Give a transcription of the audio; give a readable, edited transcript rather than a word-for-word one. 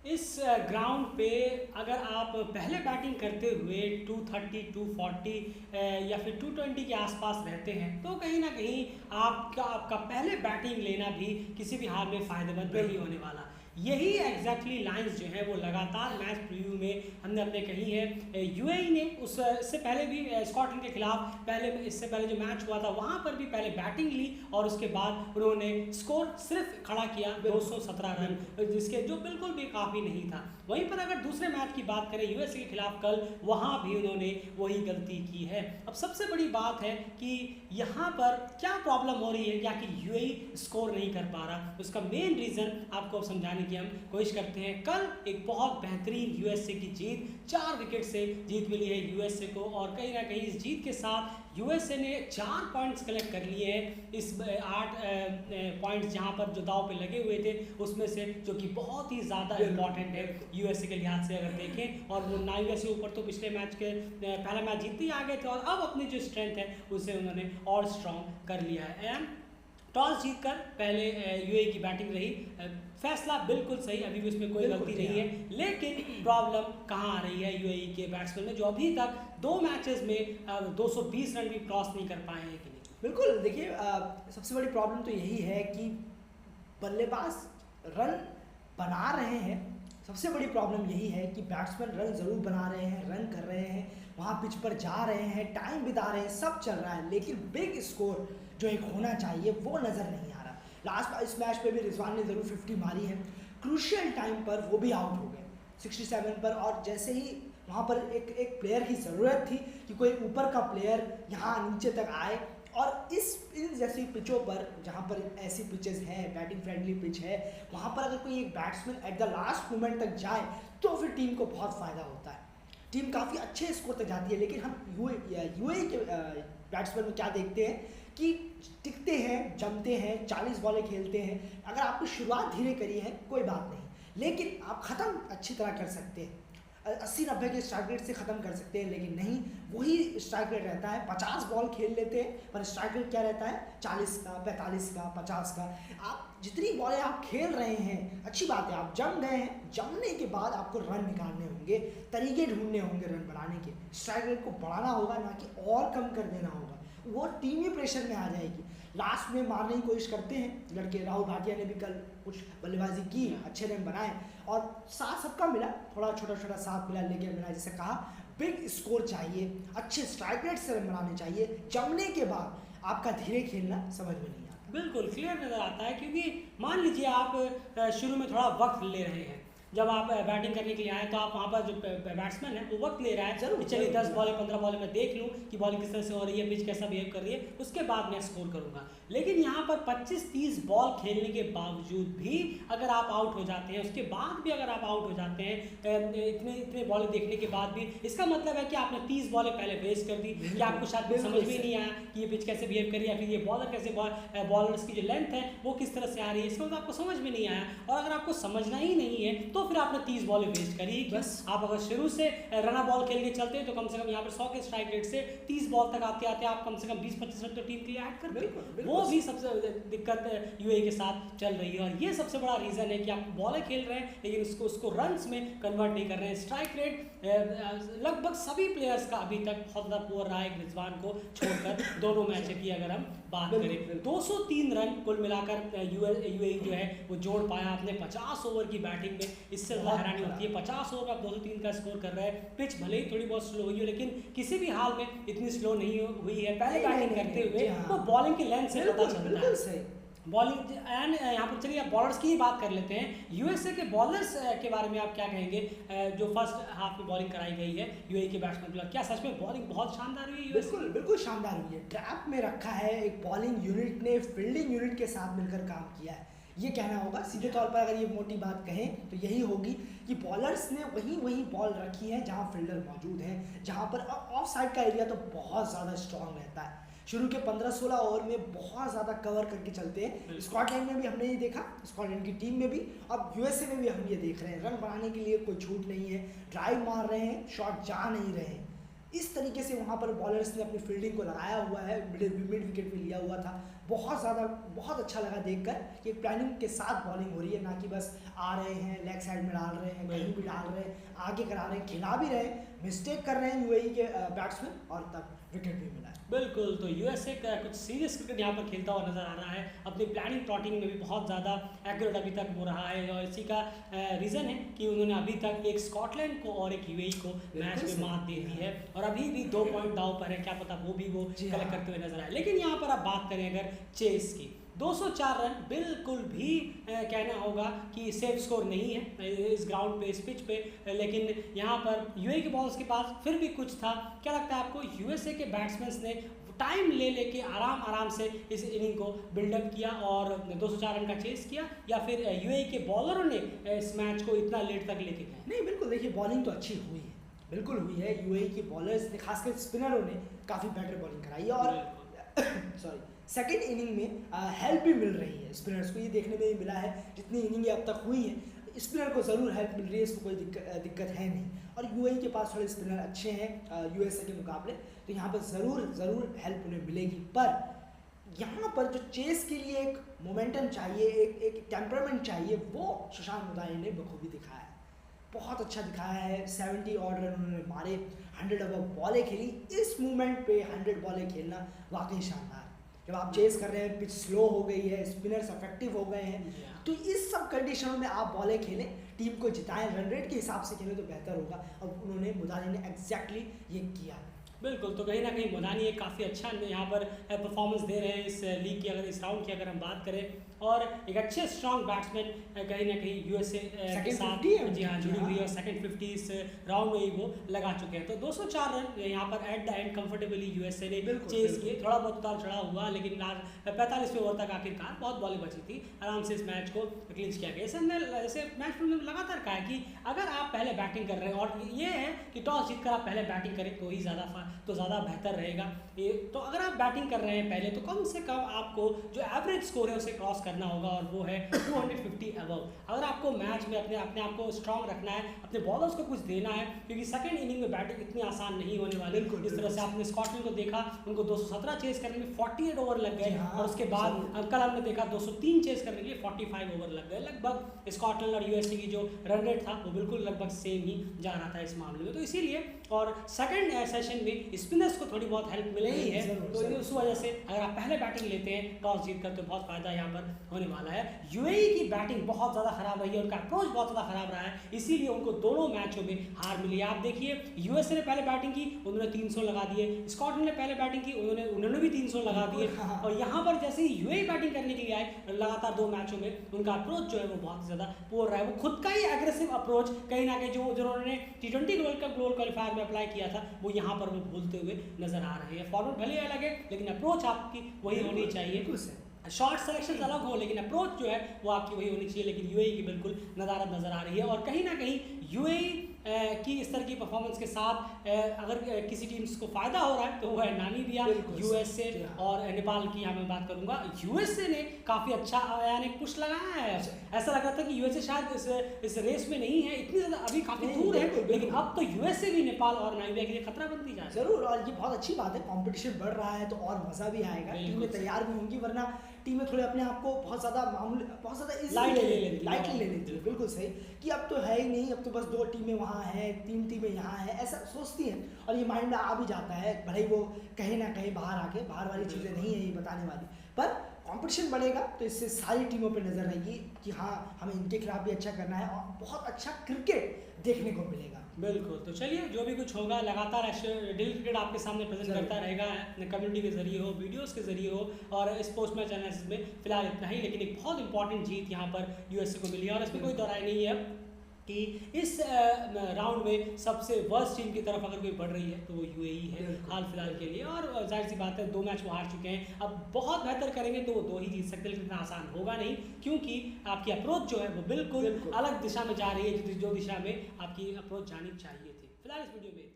इस ग्राउंड पे अगर आप पहले बैटिंग करते हुए 230 240 या फिर 220 के आसपास रहते हैं तो कहीं ना कहीं आपका आपका पहले बैटिंग लेना भी किसी भी हाल में फ़ायदेमंद नहीं होने वाला। यही एग्जैक्टली लाइंस जो है वो लगातार मैच प्रीव्यू में हमने अपने कही है। यूएई ने इससे पहले भी स्कॉटलैंड के खिलाफ पहले इससे पहले जो मैच हुआ था वहाँ पर भी पहले बैटिंग ली और उसके बाद उन्होंने स्कोर सिर्फ खड़ा किया 217 रन, जिसके जो बिल्कुल भी काफ़ी नहीं था। वहीं पर अगर दूसरे मैच की बात करें यूएसए के खिलाफ कल, वहाँ भी उन्होंने वही गलती की है। अब सबसे बड़ी बात है कि यहाँ पर क्या प्रॉब्लम हो रही है या कि यूएई स्कोर नहीं कर पा रहा, उसका मेन रीज़न आपको समझाने की हम कोशिश करते हैं। कल एक बहुत बेहतरीन यूएसए की जीत, 4 विकेट से जीत मिली है यूएसए को और कहीं ना कहीं इस जीत के साथ यूएसए ने 4 पॉइंट्स कलेक्ट कर लिए हैं इस 8 पॉइंट्स जहां पर जो दाव पे लगे हुए थे उसमें से, जो कि बहुत ही ज़्यादा इंपॉर्टेंट है यूएसए के लिहाज से अगर देखें। और वो 9 यूएसए ऊपर तो पिछले मैच के पहला मैच जीतते ही आ गए थे और अब अपनी जो स्ट्रेंथ है उसे उन्होंने और स्ट्रॉन्ग कर लिया है। एंड टॉस जीतकर पहले यूएई की बैटिंग रही, फैसला बिल्कुल सही, अभी भी उसमें कोई गलती नहीं है। लेकिन प्रॉब्लम कहाँ आ रही है यूएई के बैट्समैन में, जो अभी तक 2 मैचेस में 220 रन भी क्रॉस नहीं कर पाए हैं कि नहीं। बिल्कुल, देखिए सबसे बड़ी प्रॉब्लम तो यही है कि बल्लेबाज रन बना रहे हैं। सबसे बड़ी प्रॉब्लम यही है कि बैट्समैन रन ज़रूर बना रहे हैं, रन कर रहे हैं, वहाँ पिच पर जा रहे हैं, टाइम बिता रहे हैं, सब चल रहा है, लेकिन बिग स्कोर जो एक होना चाहिए वो नज़र नहीं आ रहा। लास्ट इस मैच पे भी रिजवान ने ज़रूर 50 मारी है, क्रूशियल टाइम पर वो भी आउट हो गए 67 पर। और जैसे ही वहाँ पर एक प्लेयर की ज़रूरत थी कि कोई ऊपर का प्लेयर यहाँ नीचे तक आए, और इन जैसी पिचों पर जहाँ पर ऐसी पिचेस हैं, बैटिंग फ्रेंडली पिच है, वहाँ पर अगर कोई एक batsman at the last moment तक जाए तो फिर टीम को बहुत फ़ायदा होता है, टीम काफ़ी अच्छे स्कोर तक जाती है। लेकिन हम यूएई के बैट्समैन में क्या देखते हैं कि टिकते हैं, जमते हैं, 40 बॉलें खेलते हैं। अगर आपने शुरुआत धीरे करी है कोई बात नहीं, लेकिन आप ख़त्म अच्छी तरह कर सकते हैं, 80-90 के स्ट्राइक रेट से ख़त्म कर सकते हैं। लेकिन नहीं, वही स्ट्राइक रेट रहता है, 50 बॉल खेल लेते हैं पर स्ट्राइक रेट क्या रहता है, 40 का, 45 का, 50 का। आप जितनी बॉलें आप खेल रहे हैं अच्छी बात है, आप जम गए हैं, जमने के बाद आपको रन निकालने होंगे, तरीके ढूंढने होंगे रन बढ़ाने के, स्ट्राइक रेट को बढ़ाना होगा ना कि और कम कर देना होगा। वो टीम ही प्रेशर में आ जाएगी, लास्ट में मारने की कोशिश करते हैं लड़के। राहुल भाटिया ने भी कल कुछ बल्लेबाजी की, अच्छे रन बनाए और साथ सबका मिला, थोड़ा छोटा छोटा साथ मिला, लेकिन मैंने जैसे कहा बिग स्कोर चाहिए, अच्छे स्ट्राइक रेट से रन बनाने चाहिए, जमने के बाद आपका धीरे खेलना समझ में नहीं आता। बिल्कुल क्लियर नज़र आता है, क्योंकि मान लीजिए आप शुरू में थोड़ा वक्त ले रहे हैं, जब आप बैटिंग करने के लिए आए तो आप वहाँ पर जो बैट्समैन है वो वक्त ले रहा है, जरूर चलिए 10 बॉल 15 बॉल में देख लूँ कि बॉलिंग किस तरह से हो रही है, पिच कैसा बिहेव कर रही है, उसके बाद मैं स्कोर करूँगा। लेकिन यहाँ पर 25-30 बॉल खेलने के बावजूद भी अगर आप आउट हो जाते हैं, उसके बाद भी अगर आप आउट हो जाते हैं इतने बॉलें देखने के बाद भी, इसका मतलब है कि आपने 30 बॉलें पहले वेस्ट कर दी, कि आपको शायद समझ में नहीं आया कि ये पिच कैसे बिहेव कर रही है, या फिर ये बॉलर कैसे बॉलर्स की जो लेंथ है वो किस तरह से आ रही है, इसका मतलब आपको समझ में नहीं आया। और अगर आपको समझना ही नहीं है तो फिर आपने 30 बॉलें वेस्ट करी। बस आप अगर शुरू से रना बॉल खेल के चलते हैं तो कम से कम यहाँ पर 100 के स्ट्राइक रेट से 30 बॉल तक आते आते आप कम से कम 20-25 रन तो टीम के लिए ऐड करते, वो भी सबसे दिक्कत यूएई के साथ चल रही है। और ये सबसे बड़ा रीज़न है कि आप बॉलें खेल रहे हैं लेकिन उसको रन्स में कन्वर्ट नहीं कर रहे हैं। स्ट्राइक रेट लगभग सभी प्लेयर्स का अभी तक बहुत ज़्यादा पुअर रहा है, रिजवान को छोड़कर दोनों मैच की अगर हम बात करें। 203 रन कुल मिलाकर यूएई जो है वो जोड़ पाया अपने 50 ओवर की बैटिंग में। इससे ज़्यादा हैरानी होती है, 50 ओवर आप 203 का स्कोर कर रहे हैं। पिच भले ही थोड़ी बहुत स्लो हुई है लेकिन किसी भी हाल में इतनी स्लो नहीं हुई है। पहले बैटिंग करते हुए वो बॉलिंग की लेंथ से पता चलता है। बॉलिंग एंड यहाँ पर चलिए आप बॉलर्स की ही बात कर लेते हैं। यूएसए के बॉलर्स के बारे में आप क्या कहेंगे, जो फर्स्ट हाफ में बॉलिंग कराई गई है यूएई के बैट्समैन, क्या सच में बॉलिंग बहुत शानदार हुई है? बिल्कुल बिल्कुल शानदार हुई है। ट्रैप में रखा है एक बॉलिंग यूनिट ने, फील्डिंग यूनिट के साथ मिलकर काम किया है, ये कहना होगा। सीधे तौर पर अगर ये मोटी बात कहें तो यही होगी कि बॉलर्स ने वही बॉल रखी है जहां फील्डर मौजूद हैं, जहां पर ऑफ साइड का एरिया तो बहुत ज़्यादा स्ट्रांग रहता है। शुरू के 15-16 ओवर में बहुत ज़्यादा कवर करके चलते हैं। स्कॉटलैंड में भी हमने ये देखा, स्कॉटलैंड की टीम में भी, अब यूएसए में भी हम ये देख रहे हैं। रन बनाने के लिए कोई छूट नहीं है, ड्राइव मार रहे हैं, शॉट जा नहीं रहे हैं। इस तरीके से वहाँ पर बॉलर्स ने अपनी फील्डिंग को लगाया हुआ है, मिड विकेट पे लिया हुआ था, बहुत अच्छा लगा देखकर कि प्लानिंग के साथ बॉलिंग हो रही है, ना कि बस आ रहे हैं लेग साइड में डाल रहे हैं, कहीं भी डाल रहे हैं, आगे करा रहे हैं, खिला भी रहे हैं, मिस्टेक कर रहे हैं यूएई के बैट्समैन और तब विकेट भी मिला है। बिल्कुल, तो यूएसए का कुछ सीरियस क्रिकेट यहाँ पर खेलता हुआ नजर आ रहा है, अपनी प्लानिंग प्लॉटिंग में भी बहुत ज़्यादा एक्यूरेट अभी तक हो रहा है और इसी का रीज़न है कि उन्होंने अभी तक एक स्कॉटलैंड को और एक यूएई को मैच में मात दे दी है और अभी भी 2 पॉइंट दाव पर है, क्या पता वो भी कलेक्ट करते हुए नजर आए। लेकिन यहाँ पर आप बात करें अगर चेस की, 204 रन बिल्कुल भी कहना होगा कि सेफ स्कोर नहीं है इस ग्राउंड पे, इस पिच पे, लेकिन यहाँ पर यूएई के बॉलर्स के पास फिर भी कुछ था। क्या लगता है आपको, यूएसए के बैट्समैन ने टाइम लेके आराम से इस इनिंग को बिल्डअप किया और 204 रन का चेस किया, या फिर यूएई के बॉलरों ने इस मैच को इतना लेट तक लेके गए? नहीं, बिल्कुल देखिए, बॉलिंग तो अच्छी हुई है, बिल्कुल हुई है। यूएई के बॉलर्स ने, खासकर स्पिनरों ने काफ़ी बेटर बॉलिंग कराई है और सॉरी सेकेंड इनिंग में हेल्प भी मिल रही है स्पिनर्स को, ये देखने में ही मिला है। जितनी इनिंगें अब तक हुई हैं स्पिनर को ज़रूर हेल्प मिल रही है, इसको कोई दिक्कत है नहीं। और यूएई के पास थोड़े स्पिनर अच्छे हैं यूएसए के मुकाबले, तो यहाँ पर ज़रूर हेल्प उन्हें मिलेगी। पर यहाँ पर जो चेस के लिए एक मोमेंटम चाहिए, एक टेम्परामेंट चाहिए, वो शशांक मुदालिक ने बखूबी दिखाया है, बहुत अच्छा दिखाया है। 70 ऑड रन उन्होंने मारे, 100 अबव बॉलें खेली। इस मूवमेंट पे 100 बॉलें खेलना वाकई शानदार। जब आप चेस कर रहे हैं, पिच स्लो हो गई है, स्पिनर्स इफेक्टिव हो गए हैं, तो इस सब कंडीशनों में आप बॉलें खेलें, टीम को जिताएं, रन रेट के हिसाब से खेलें तो बेहतर होगा। और उन्होंने, मुदालिक ने एग्जैक्टली ये किया। बिल्कुल, तो कहीं ना कहीं मुदालिक एक काफ़ी अच्छा यहाँ पर परफॉर्मेंस दे रहे हैं इस लीग की, अगर इस राउंड की अगर हम बात करें, और एक अच्छे स्ट्रॉन्ग बैट्समैन कहीं ना कहीं यूएसए के साथ जी हाँ जुड़ी हुई है और सेकंड 50 इस राउंड में ही वो लगा चुके हैं। तो 204 रन यहाँ पर at the end comfortably USA ने चेस किए, थोड़ा बहुत उतार चढ़ाव हुआ, लेकिन 45वें ओवर तक आखिरकार बहुत बॉलें बची थी, आराम से इस मैच को क्लिंच किया गया। ऐसे मैच में लगातार कहा है कि अगर आप पहले बैटिंग कर रहे हैं, और ये है कि टॉस जीतकर आप पहले बैटिंग करें तो ज़्यादा बेहतर रहेगा। तो अगर आप बैटिंग कर रहे हैं पहले, तो कम से कम आपको जो एवरेज स्कोर है उसे क्रॉस करना होगा, और वो है 250 अबव। अगर आपको मैच में अपने आप को स्ट्रांग रखना है, अपने बॉलर्स को कुछ देना है, क्योंकि सेकंड इनिंग में बैटिंग इतनी आसान नहीं होने वाली। इस तरह से आपने स्कॉटलैंड को देखा, उनको 217 चेस करने में 48 ओवर लग गए, और उसके बाद कल हमने देखा 203 चेस करने के लिए 45 ओवर लग गए। लगभग स्कॉटलैंड और यूएसए की जो रन रेट था वो बिल्कुल लगभग सेम ही जा रहा था इस मामले में। तो इसीलिए, और सेकंड सेशन में स्पिनर्स को थोड़ी बहुत हेल्प मिल रही है, तो उस वजह से अगर आप पहले बैटिंग लेते हैं टॉस जीत कर, तो बहुत फायदा यहाँ पर होने वाला है। यूएई की बैटिंग बहुत ज़्यादा खराब रही है, उनका अप्रोच बहुत ज़्यादा खराब रहा है, इसीलिए उनको दोनों मैचों में हार मिली है। आप देखिए, यूएसए ने पहले बैटिंग की, उन्होंने 300 लगा दिए, स्कॉटलैंड ने पहले बैटिंग की, उन्होंने भी 300 लगा दिए, और यहाँ पर जैसे ही यूएई बैटिंग करने के लिए आए, लगातार 2 मैचों में उनका अप्रोच जो है वो बहुत ज़्यादा पुअर रहा है। वो खुद का ही एग्रेसिव अप्रोच कहीं ना कहीं जो उन्होंने T20 world cup global qualifier में अप्लाई किया था, वो यहाँ पर वो भूलते हुए नजर आ रहे हैं। फॉर्मेट भले अलग है, लेकिन अप्रोच आपकी वही होनी चाहिए। शॉर्ट सिलेक्शन अलग हो, लेकिन अप्रोच जो है वो आपकी वही होनी चाहिए। लेकिन यूएई की बिल्कुल नदारत नजर आ रही है, और कहीं ना कहीं यूएई की इस तरह की परफॉर्मेंस के साथ अगर किसी टीम्स को फायदा हो रहा है तो वो है नामीबिया, यूएसए और नेपाल की यहाँ मैं बात करूंगा। यूएसए ने काफ़ी अच्छा यानी पुश लगाया है, ऐसा लग रहा था कि यूएसए शायद इस रेस में नहीं है, इतनी ज़्यादा अभी काफ़ी दूर है, लेकिन अब तो यूएसए भी नेपाल और नामीबिया के लिए खतरा बनती जा रही है। जरूर, और ये बहुत अच्छी बात है, कॉम्पिटिशन बढ़ रहा है तो और मज़ा भी आएगा, टीमें तैयार भी होंगी, वरना टीमें थोड़े अपने आप को बहुत ज़्यादा लाइटली ले लेती है। बिल्कुल सही, कि अब तो है ही नहीं, अब तो बस 2 टीमें वहाँ हैं, 3 टीमें यहाँ हैं, ऐसा सोचती हैं, और ये माइंड में आ भी जाता है, भले ही वो कहीं ना कहीं बाहर वाली चीज़ें नहीं है ये बताने वाली, पर कंपटीशन बढ़ेगा तो इससे सारी टीमों पे नज़र रहेगी कि हाँ, हमें इनके खिलाफ भी अच्छा करना है, और बहुत अच्छा क्रिकेट देखने को मिलेगा। बिल्कुल, तो चलिए, जो भी कुछ होगा लगातार डेली क्रिकेट आपके सामने प्रेजेंट करता रहेगा, कम्युनिटी के जरिए हो, वीडियोस के जरिए हो, और इस पोस्ट मैच एनालिसिस में फिलहाल इतना ही। लेकिन एक बहुत इंपॉर्टेंट जीत यहाँ पर यूएसए को मिली है, और इसमें कोई दोहराई नहीं है कि इस राउंड में सबसे वर्स्ट टीम की तरफ अगर कोई बढ़ रही है तो वो यूएई है हाल फिलहाल के लिए। और जाहिर सी बात है, 2 मैच वो हार चुके हैं, अब बहुत बेहतर करेंगे तो वो 2 ही जीत सकते हैं, लेकिन इतना आसान होगा नहीं, क्योंकि आपकी अप्रोच जो है वो बिल्कुल अलग दिशा में जा रही है, जो दिशा में आपकी अप्रोच जानी चाहिए थी। फिलहाल इस वीडियो में